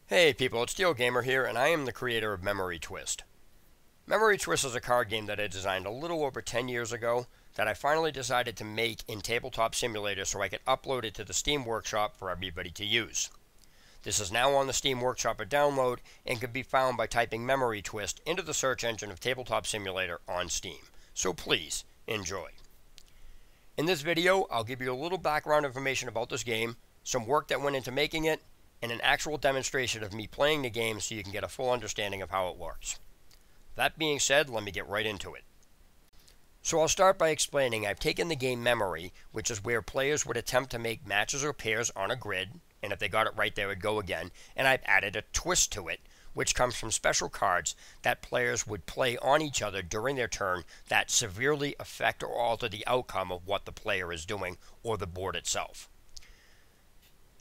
Hey people, it's Steel Gamer here, and I am the creator of Memory Twist. Memory Twist is a card game that I designed a little over 10 years ago that I finally decided to make in Tabletop Simulator so I could upload it to the Steam Workshop for everybody to use. This is now on the Steam Workshop for download and can be found by typing Memory Twist into the search engine of Tabletop Simulator on Steam. So please, enjoy. In this video, I'll give you a little background information about this game, some work that went into making it, and an actual demonstration of me playing the game so you can get a full understanding of how it works. That being said, let me get right into it. So I'll start by explaining I've taken the game Memory, which is where players would attempt to make matches or pairs on a grid, and if they got it right they would go again, and I've added a twist to it, which comes from special cards that players would play on each other during their turn that severely affect or alter the outcome of what the player is doing or the board itself.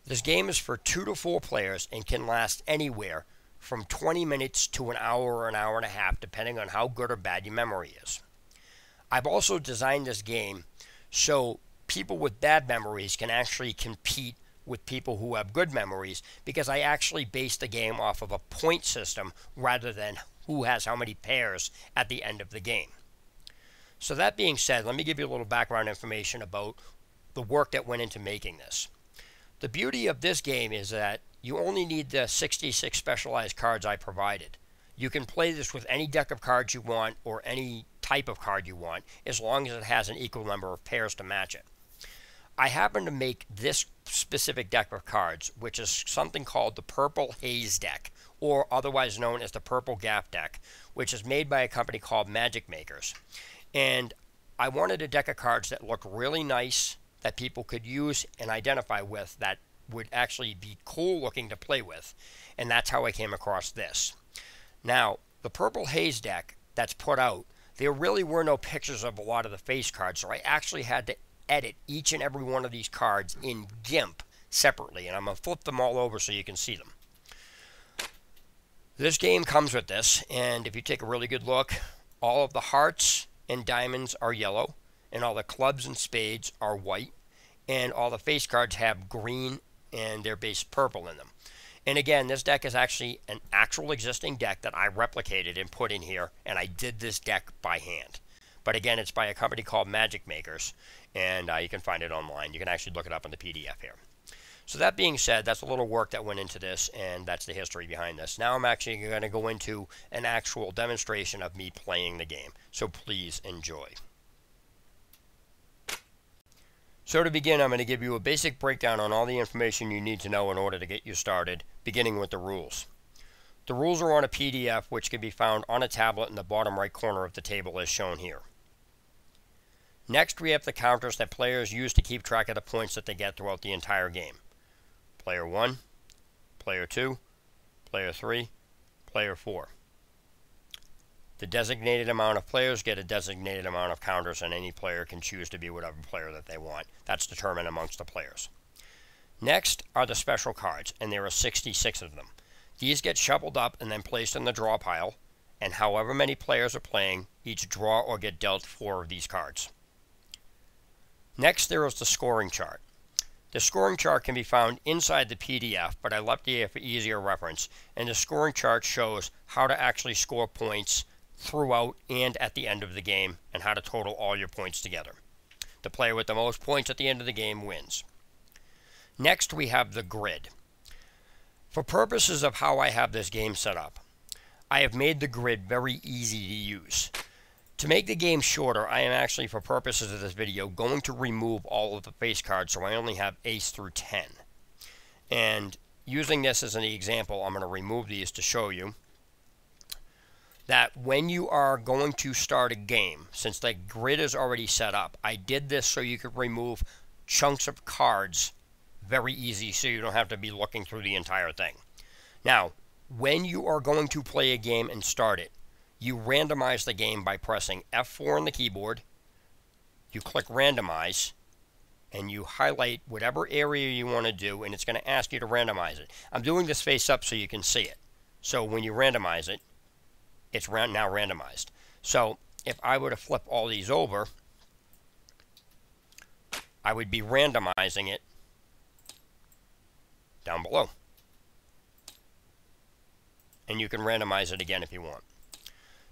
This game is for 2 to 4 players and can last anywhere from 20 minutes to an hour or an hour and a half, depending on how good or bad your memory is. I've also designed this game so people with bad memories can actually compete with people who have good memories, because I actually base the game off of a point system rather than who has how many pairs at the end of the game. So that being said, let me give you a little background information about the work that went into making this. The beauty of this game is that you only need the 66 specialized cards I provided. You can play this with any deck of cards you want or any type of card you want, as long as it has an equal number of pairs to match it. I happen to make this specific deck of cards, which is something called the Purple Haze deck, or otherwise known as the Purple Gap deck, which is made by a company called Magic Makers. And I wanted a deck of cards that looked really nice, that people could use and identify with, that would actually be cool looking to play with. And that's how I came across this. Now, the Purple Haze deck that's put out, there really were no pictures of a lot of the face cards, so I actually had to edit each and every one of these cards in GIMP separately, and I'm going to flip them all over so you can see them. This game comes with this, and if you take a really good look, all of the hearts and diamonds are yellow, and all the clubs and spades are white, and all the face cards have green and they're based purple in them. And again, this deck is actually an actual existing deck that I replicated and put in here, and I did this deck by hand. But again, it's by a company called Magic Makers, and you can find it online. You can actually look it up in the PDF here. So that being said, that's a little work that went into this, and that's the history behind this. Now I'm actually going to go into an actual demonstration of me playing the game. So please enjoy. So to begin, I'm going to give you a basic breakdown on all the information you need to know in order to get you started, beginning with the rules. The rules are on a PDF, which can be found on a tablet in the bottom right corner of the table as shown here. Next, we have the counters that players use to keep track of the points that they get throughout the entire game. Player 1, Player 2, Player 3, Player 4. The designated amount of players get a designated amount of counters, and any player can choose to be whatever player that they want. That's determined amongst the players. Next are the special cards, and there are 66 of them. These get shuffled up and then placed in the draw pile, and however many players are playing, each draw or get dealt 4 of these cards. Next, there is the scoring chart. The scoring chart can be found inside the PDF, but I left it here for easier reference, and the scoring chart shows how to actually score points throughout and at the end of the game, and how to total all your points together. The player with the most points at the end of the game wins. Next, we have the grid. For purposes of how I have this game set up, I have made the grid very easy to use. To make the game shorter, I am actually, for purposes of this video, going to remove all of the face cards, so I only have ace through 10. And using this as an example, I'm going to remove these to show you that when you are going to start a game, since the grid is already set up, I did this so you could remove chunks of cards very easy, so you don't have to be looking through the entire thing. Now, when you are going to play a game and start it, you randomize the game by pressing F4 on the keyboard, you click randomize, and you highlight whatever area you want to do, and it's going to ask you to randomize it. I'm doing this face up so you can see it. So when you randomize it, it's now randomized. So if I were to flip all these over, I would be randomizing it down below. and you can randomize it again if you want.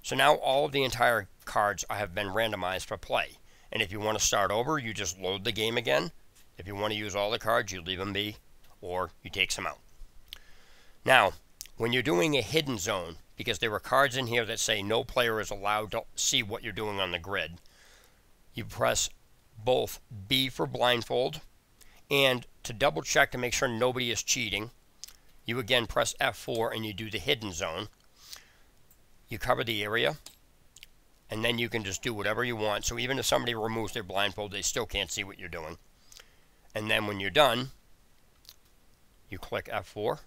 So now all of the entire cards have been randomized for play. And if you want to start over, you just load the game again. If you want to use all the cards, you leave them be, or you take some out. Now, when you're doing a hidden zone, because there are cards in here that say no player is allowed to see what you're doing on the grid, you press both B for blindfold, and to double check to make sure nobody is cheating, you again press F4 and you do the hidden zone. You cover the area, and then you can just do whatever you want. So even if somebody removes their blindfold, they still can't see what you're doing. And then when you're done, you click F4,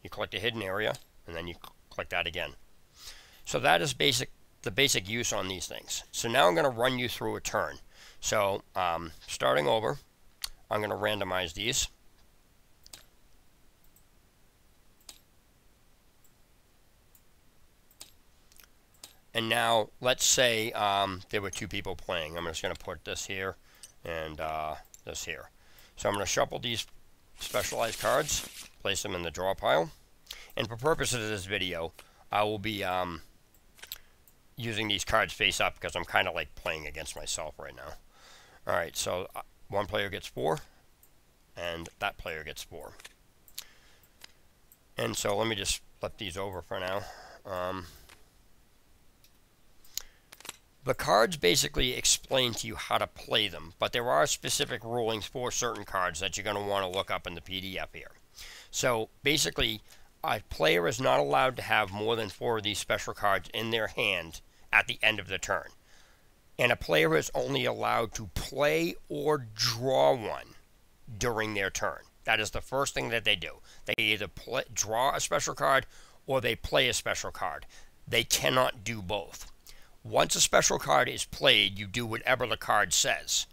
you click the hidden area, and then you click that again. So that is the basic use on these things. So now I'm going to run you through a turn. So starting over, I'm going to randomize these. And now let's say there were two people playing. I'm just going to put this here and this here. So I'm going to shuffle these specialized cards, place them in the draw pile. And for purposes of this video, I will be using these cards face up because I'm kind of like playing against myself right now. Alright, so one player gets 4, and that player gets 4. And so let me just flip these over for now. The cards basically explain to you how to play them, but there are specific rulings for certain cards that you're going to want to look up in the PDF here. So basically, a player is not allowed to have more than 4 of these special cards in their hand at the end of the turn. And a player is only allowed to play or draw one during their turn. That is the first thing that they do. They either draw a special card or they play a special card. They cannot do both. Once a special card is played, you do whatever the card says.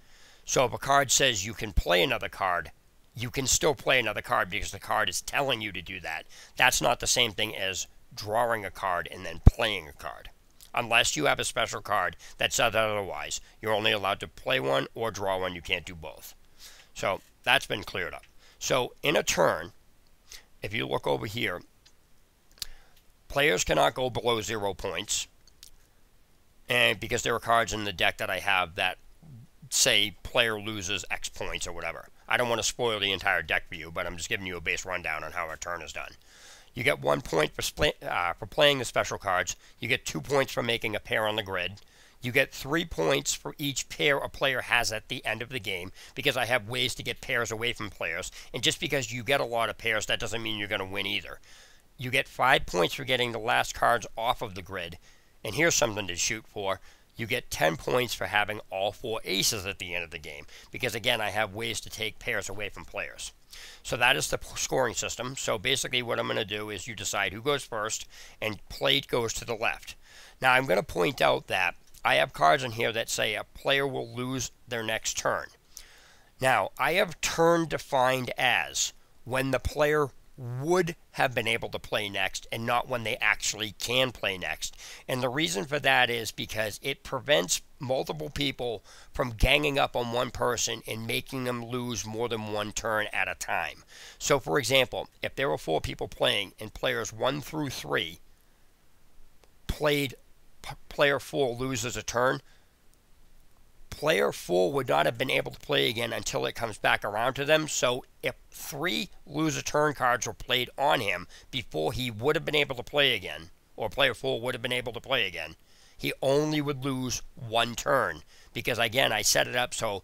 So if a card says you can play another card, you can still play another card because the card is telling you to do that. That's not the same thing as drawing a card and then playing a card. Unless you have a special card that says otherwise, you're only allowed to play one or draw one. You can't do both. So that's been cleared up. So in a turn, if you look over here, players cannot go below 0 points. And because there are cards in the deck that I have that say player loses X points or whatever. I don't want to spoil the entire deck for you, but I'm just giving you a base rundown on how a turn is done. You get 1 point for playing the special cards. You get 2 points for making a pair on the grid. You get 3 points for each pair a player has at the end of the game, because I have ways to get pairs away from players. And just because you get a lot of pairs, that doesn't mean you're going to win either. You get 5 points for getting the last cards off of the grid. And here's something to shoot for. You get 10 points for having all 4 aces at the end of the game. Because again, I have ways to take pairs away from players. So that is the scoring system. So basically what I'm going to do is you decide who goes first, and plate goes to the left. Now I'm going to point out that I have cards in here that say a player will lose their next turn. Now I have turn defined as when the player would have been able to play next and not when they actually can play next. And the reason for that is because it prevents multiple people from ganging up on one person and making them lose more than one turn at a time. So for example, if there were 4 people playing and players 1 through 3 played player 4 loses a turn, player 4 would not have been able to play again until it comes back around to them. So if 3 lose a turn cards were played on him before he would have been able to play again, or player 4 would have been able to play again, he only would lose 1 turn. Because again, I set it up so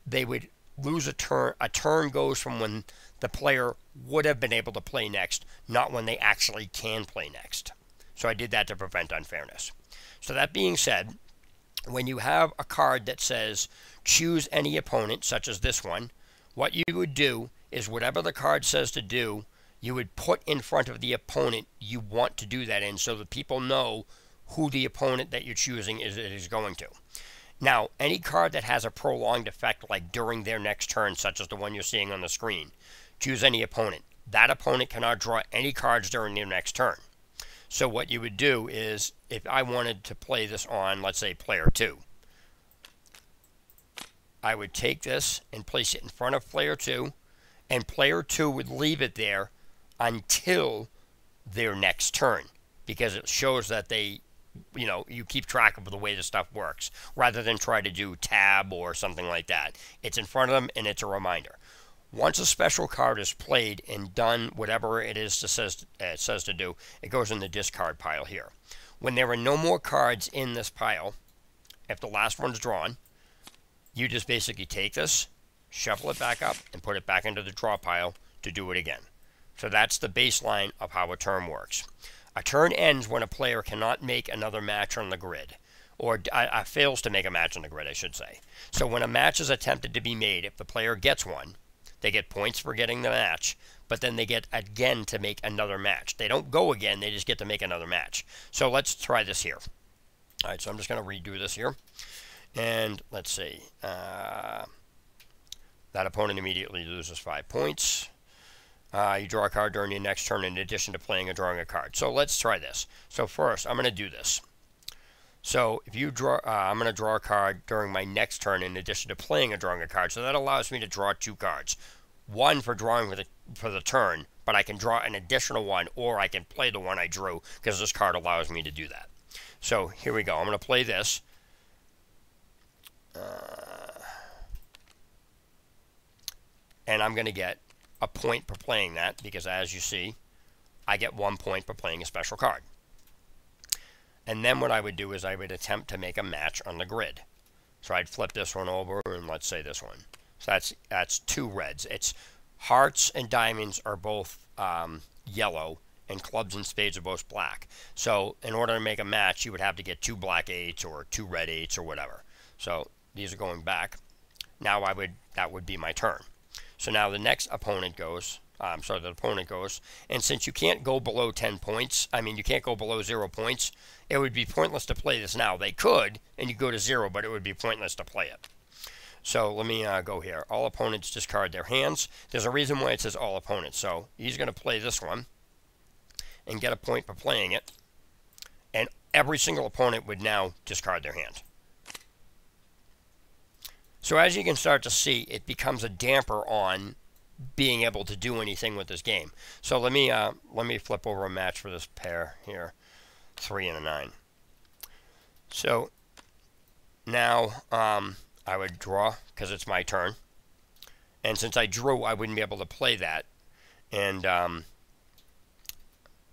they would lose a turn. A turn goes from when the player would have been able to play next, not when they actually can play next. So I did that to prevent unfairness. So that being said, when you have a card that says choose any opponent, such as this one, what you would do is whatever the card says to do, you would put in front of the opponent you want to do that in, so that people know who the opponent that you're choosing is going to. Now, any card that has a prolonged effect, like during their next turn, such as the one you're seeing on the screen, choose any opponent. That opponent cannot draw any cards during their next turn. So what you would do is, if I wanted to play this on, let's say, player 2, I would take this and place it in front of player 2, and player 2 would leave it there until their next turn, because it shows that they, you keep track of the way the stuff works rather than try to do tab or something like that. It's in front of them and it's a reminder. Once a special card is played and done whatever it is it says to do, it goes in the discard pile here. When there are no more cards in this pile, if the last one's drawn, you just basically take this, shuffle it back up, and put it back into the draw pile to do it again. So that's the baseline of how a turn works. A turn ends when a player cannot make another match on the grid, or fails to make a match on the grid, I should say. So when a match is attempted to be made, if the player gets one, they get points for getting the match, but then they get again to make another match. They don't go again, they just get to make another match. So let's try this here. All right, so I'm just going to redo this here. And let's see. That opponent immediately loses 5 points. You draw a card during your next turn in addition to playing or drawing a card. So let's try this. So first, I'm going to do this. So if you draw, I'm going to draw a card during my next turn in addition to playing or drawing a card. So that allows me to draw 2 cards. One for drawing for the turn, but I can draw an additional one, or I can play the one I drew because this card allows me to do that. So here we go. I'm going to play this. And I'm going to get a point for playing that because, as you see, I get 1 point for playing a special card. And then what I would do is I would attempt to make a match on the grid. So I'd flip this one over, and let's say this one. So that's 2 reds. It's hearts and diamonds are both yellow, and clubs and spades are both black. So in order to make a match, you would have to get 2 black 8s or 2 red 8s or whatever. So these are going back. Now that would be my turn. So now the next opponent goes. The opponent goes, and since you can't go below 10 points, you can't go below 0 points, it would be pointless to play this now. They could, and you go to 0, but it would be pointless to play it. So let me go here. All opponents discard their hands. There's a reason why it says all opponents. So he's going to play this one and get a point for playing it, and every single opponent would now discard their hand. So as you can start to see, it becomes a damper on being able to do anything with this game. So let me flip over a match for this pair here, 3 and a 9. So now I would draw because it's my turn, and since I drew, I wouldn't be able to play that, and I'm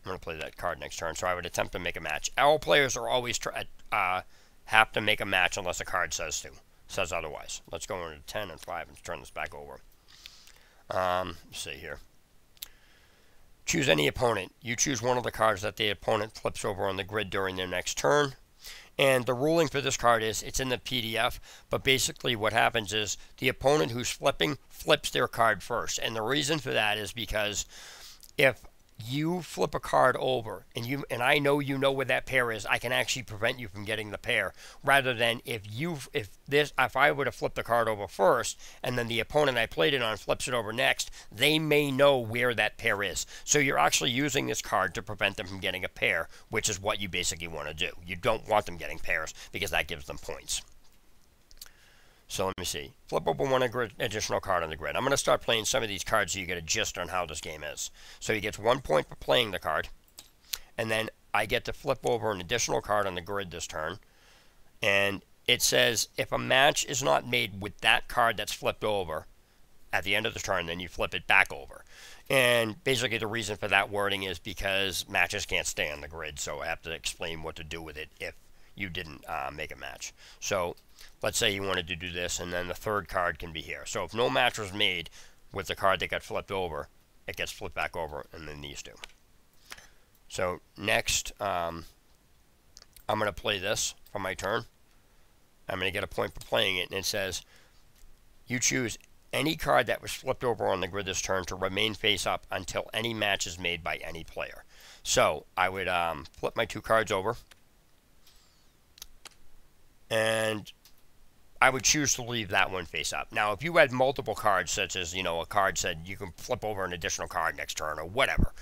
going to play that card next turn. So I would attempt to make a match. All players are always have to make a match unless a card says otherwise. Let's go into 10 and 5 and turn this back over. Let's see here. Choose any opponent. You choose one of the cards that the opponent flips over on the grid during their next turn. And the ruling for this card is, it's in the PDF, but basically what happens is the opponent who's flipping flips their card first. And the reason for that is because if you flip a card over and I know you know where that pair is, I can actually prevent you from getting the pair, rather than if I would have flipped the card over first and then the opponent I played it on flips it over next, they may know where that pair is. So you're actually using this card to prevent them from getting a pair, which is what you basically want to do. You don't want them getting pairs because that gives them points. So let me see. Flip over 1 additional card on the grid. I'm going to start playing some of these cards so you get a gist on how this game is. So he gets 1 point for playing the card. And then I get to flip over an additional card on the grid this turn. And it says if a match is not made with that card that's flipped over at the end of the turn, then you flip it back over. And basically the reason for that wording is because matches can't stay on the grid. So I have to explain what to do with it if you didn't make a match. So let's say you wanted to do this, and then the third card can be here. So if no match was made with the card that got flipped over, it gets flipped back over, and then these two. So next, I'm going to play this for my turn. I'm going to get a point for playing it, and it says, you choose any card that was flipped over on the grid this turn to remain face up until any match is made by any player. So I would flip my 2 cards over, and I would choose to leave that one face up. Now, if you had multiple cards, such as, a card said you can flip over an additional card next turn or whatever,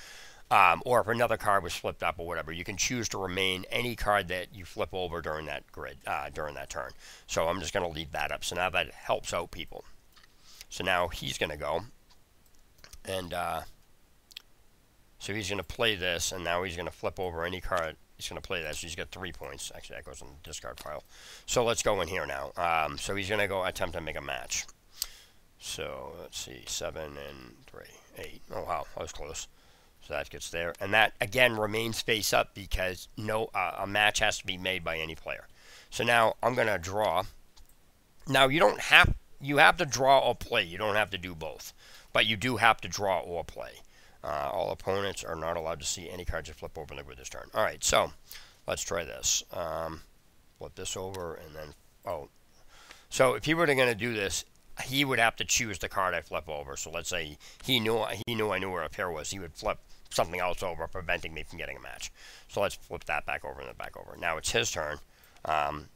or if another card was flipped up or whatever, you can choose to remain any card that you flip over during that grid, during that turn. So I'm just going to leave that up. So now that helps out people. So now he's going to go, and So he's going to play this, and now he's going to flip over any card. He's going to play that, so he's got 3 points. Actually, that goes in the discard pile. So let's go in here now. So he's going to go attempt to make a match. So let's see, 7 and 3, 8. Oh wow, I was close. So that gets there, and that again remains face up because no a match has to be made by any player. So now I'm going to draw. Now you have to draw or play. You don't have to do both, but you do have to draw or play. All opponents are not allowed to see any cards you flip over in the grid this turn. All right, so let's try this. Flip this over, and then so if he were going to do this, he would have to choose the card I flip over. So let's say he knew I knew where a pair was. He would flip something else over, preventing me from getting a match. So let's flip that back over and then back over. Now it's his turn.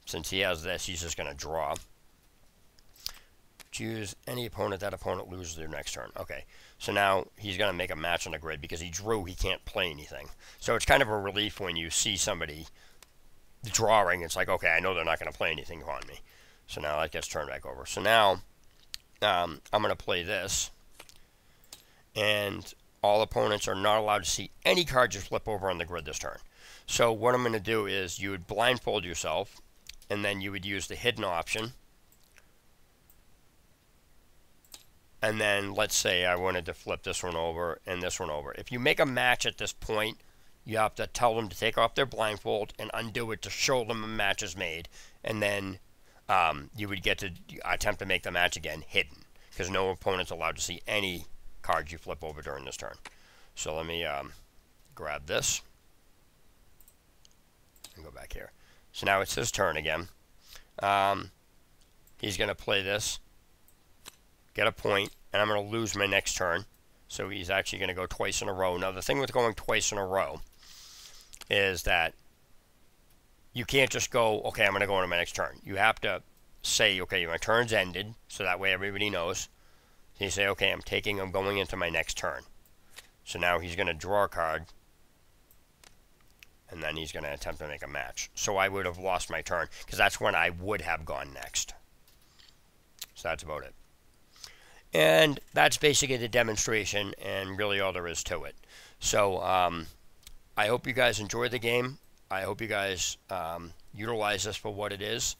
Since he has this, he's just going to draw. Choose any opponent. That opponent loses their next turn. Okay, so now he's going to make a match on the grid because he drew. He can't play anything. So it's kind of a relief when you see somebody drawing. It's like, okay, I know they're not going to play anything on me. So now that gets turned back over. So now I'm going to play this, and all opponents are not allowed to see any cards you flip over on the grid this turn. So what I'm going to do is you would blindfold yourself, and then you would use the hidden option. And then let's say I wanted to flip this one over and this one over. If you make a match at this point, you have to tell them to take off their blindfold and undo it to show them a match is made. And then you would get to attempt to make the match again hidden, because no opponent's allowed to see any cards you flip over during this turn. So let me grab this and go back here. So now it's his turn again. He's going to play this, get a point, and I'm going to lose my next turn. So he's actually going to go twice in a row. Now the thing with going twice in a row is that you can't just go, okay, I'm going to go into my next turn. You have to say, okay, my turn's ended, so that way everybody knows. So you say, okay, I'm going into my next turn. So now he's going to draw a card, and then he's going to attempt to make a match. So I would have lost my turn, because that's when I would have gone next. So that's about it. And that's basically the demonstration, and really all there is to it. So I hope you guys enjoy the game. I hope you guys utilize this for what it is.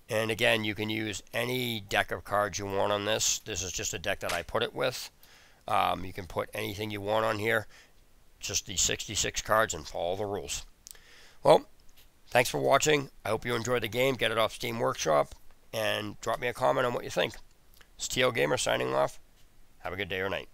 And again, you can use any deck of cards you want on this. This is just a deck that I put it with. You can put anything you want on here. Just these 66 cards and follow the rules. Well, thanks for watching. I hope you enjoyed the game. Get it off Steam Workshop. And drop me a comment on what you think. It's TL Gamer signing off. Have a good day or night.